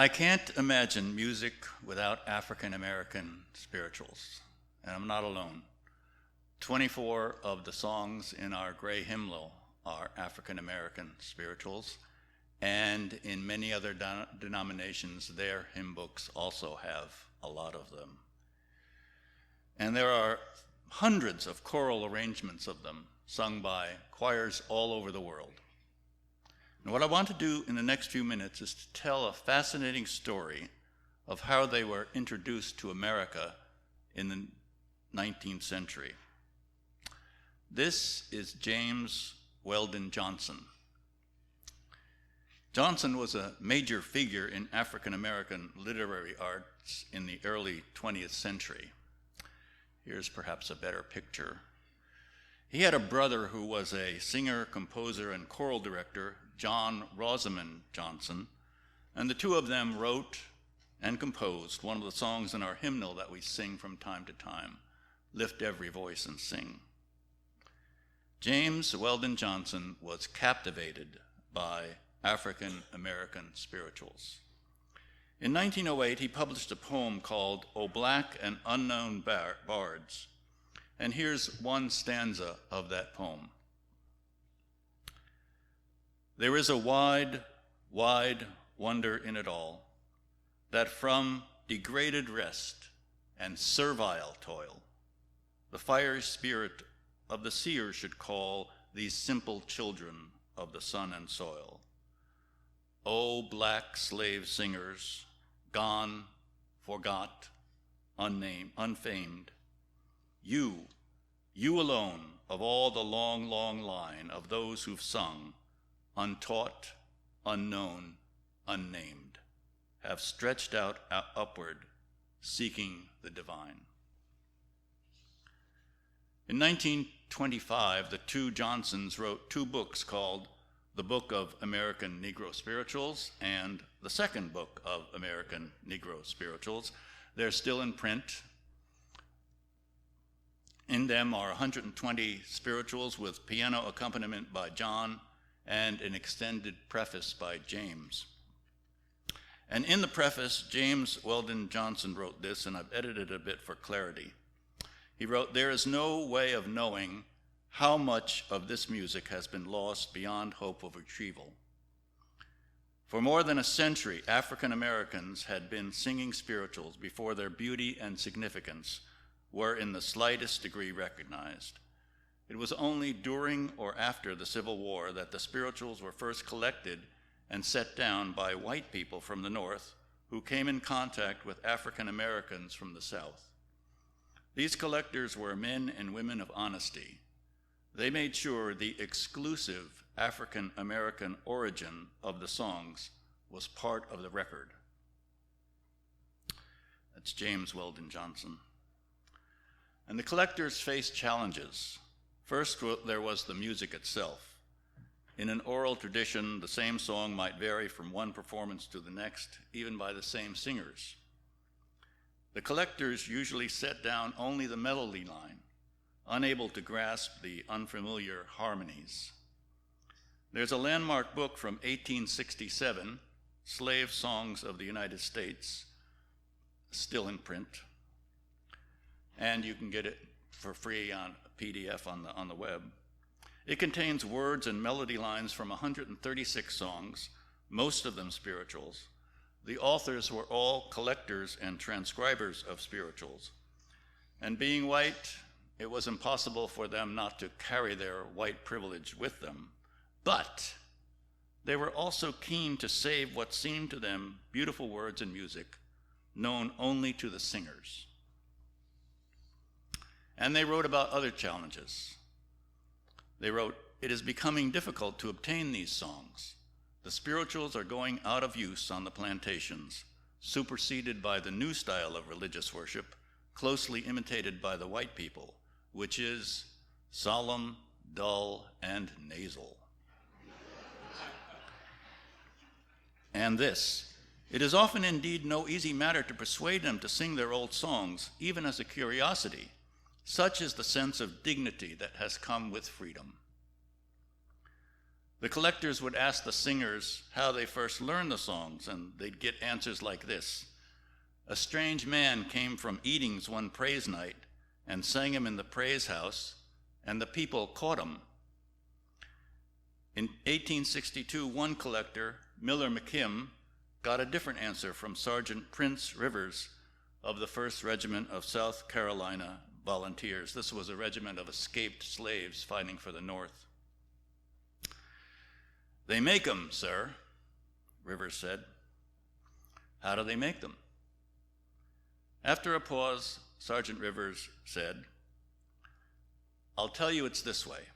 I can't imagine music without African American spirituals, and I'm not alone. 24 of the songs in our gray hymnal are African American spirituals, and in many other denominations, their hymn books also have a lot of them. And there are hundreds of choral arrangements of them sung by choirs all over the world. And what I want to do in the next few minutes is to tell a fascinating story of how they were introduced to America in the 19th century. This is James Weldon Johnson. Johnson was a major figure in African American literary arts in the early 20th century. Here's perhaps a better picture. He had a brother who was a singer, composer, and choral director, John Rosamond Johnson, and the two of them wrote and composed one of the songs in our hymnal that we sing from time to time, Lift Every Voice and Sing. James Weldon Johnson was captivated by African American spirituals. In 1908, he published a poem called O Black and Unknown Bards, and here's one stanza of that poem. There is a wide, wide wonder in it all, that from degraded rest and servile toil, the fiery spirit of the seer should call these simple children of the sun and soil. O black slave singers, gone, forgot, unnamed, unfamed, you alone of all the long, long line of those who've sung, untaught, unknown, unnamed, have stretched out upward, seeking the divine. In 1925, the two Johnsons wrote two books called The Book of American Negro Spirituals and the Second Book of American Negro Spirituals. They're still in print. In them are 120 spirituals with piano accompaniment by John and an extended preface by James. And in the preface, James Weldon Johnson wrote this, and I've edited it a bit for clarity. He wrote, "There is no way of knowing how much of this music has been lost beyond hope of retrieval. For more than a century, African Americans had been singing spirituals before their beauty and significance were in the slightest degree recognized. It was only during or after the Civil War that the spirituals were first collected and set down by white people from the North who came in contact with African Americans from the South. These collectors were men and women of honesty. They made sure the exclusive African American origin of the songs was part of the record." That's James Weldon Johnson. And the collectors faced challenges. First, there was the music itself. In an oral tradition, the same song might vary from one performance to the next, even by the same singers. The collectors usually set down only the melody line, unable to grasp the unfamiliar harmonies. There's a landmark book from 1867, Slave Songs of the United States, still in print, and you can get it for free on a PDF on the web. It contains words and melody lines from 136 songs, most of them spirituals. The authors were all collectors and transcribers of spirituals, and being white, it was impossible for them not to carry their white privilege with them. But they were also keen to save what seemed to them beautiful words and music, known only to the singers. And they wrote about other challenges. They wrote, "It is becoming difficult to obtain these songs. The spirituals are going out of use on the plantations, superseded by the new style of religious worship, closely imitated by the white people, which is solemn, dull, and nasal." And this, "It is often indeed no easy matter to persuade them to sing their old songs, even as a curiosity. Such is the sense of dignity that has come with freedom." The collectors would ask the singers how they first learned the songs, and they'd get answers like this. A strange man came from Eatings one praise night and sang him in the praise house, and the people caught him. In 1862, one collector, Miller McKim, got a different answer from Sergeant Prince Rivers of the 1st Regiment of South Carolina Volunteers. This was a regiment of escaped slaves fighting for the North. "They make them, sir," Rivers said. "How do they make them?" After a pause, Sergeant Rivers said, "I'll tell you it's this way.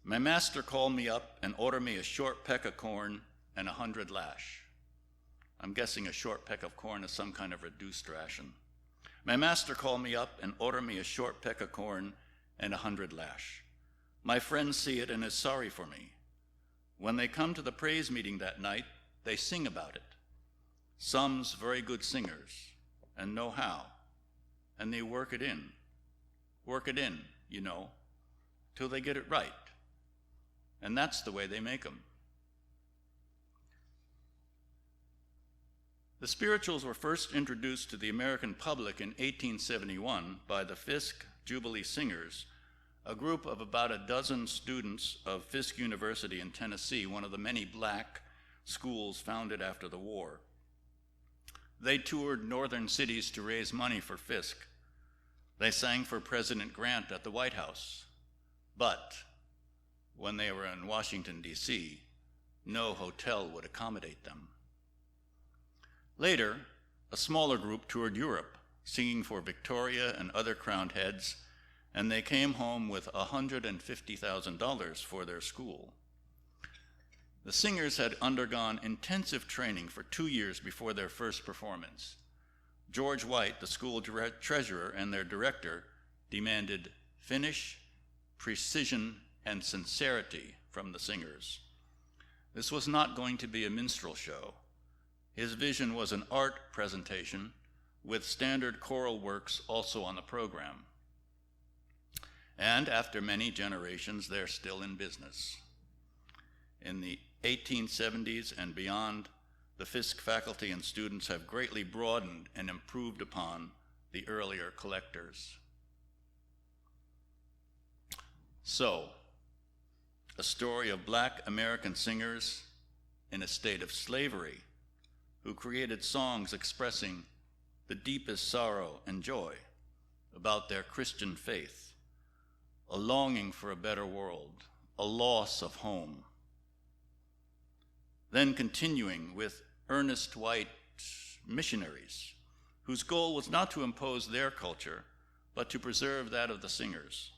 My master called me up and ordered me a short peck of corn and 100 lash." I'm guessing a short peck of corn is some kind of reduced ration. "My master called me up and ordered me a short peck of corn and 100 lash. My friends see it and is sorry for me. When they come to the praise meeting that night, they sing about it. Some's very good singers and know how, and they work it in, you know, till they get it right. And that's the way they make them." The spirituals were first introduced to the American public in 1871 by the Fisk Jubilee Singers, a group of about a dozen students of Fisk University in Tennessee, one of the many black schools founded after the war. They toured northern cities to raise money for Fisk. They sang for President Grant at the White House. But when they were in Washington, D.C., no hotel would accommodate them. Later, a smaller group toured Europe, singing for Victoria and other crowned heads, and they came home with $150,000 for their school. The singers had undergone intensive training for 2 years before their first performance. George White, the school treasurer, and their director demanded finish, precision, and sincerity from the singers. This was not going to be a minstrel show. His vision was an art presentation with standard choral works also on the program. And after many generations, they're still in business. In the 1870s and beyond, the Fisk faculty and students have greatly broadened and improved upon the earlier collectors. So, a story of black American singers in a state of slavery who created songs expressing the deepest sorrow and joy about their Christian faith, a longing for a better world, a loss of home. Then continuing with earnest white missionaries, whose goal was not to impose their culture, but to preserve that of the singers.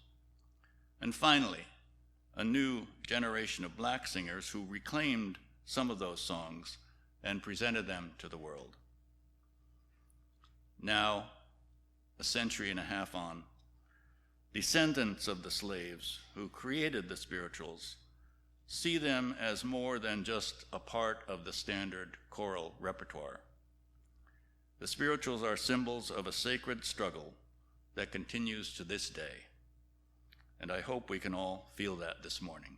And finally, a new generation of black singers who reclaimed some of those songs and presented them to the world. Now, a century and a half on, descendants of the slaves who created the spirituals see them as more than just a part of the standard choral repertoire. The spirituals are symbols of a sacred struggle that continues to this day, and I hope we can all feel that this morning.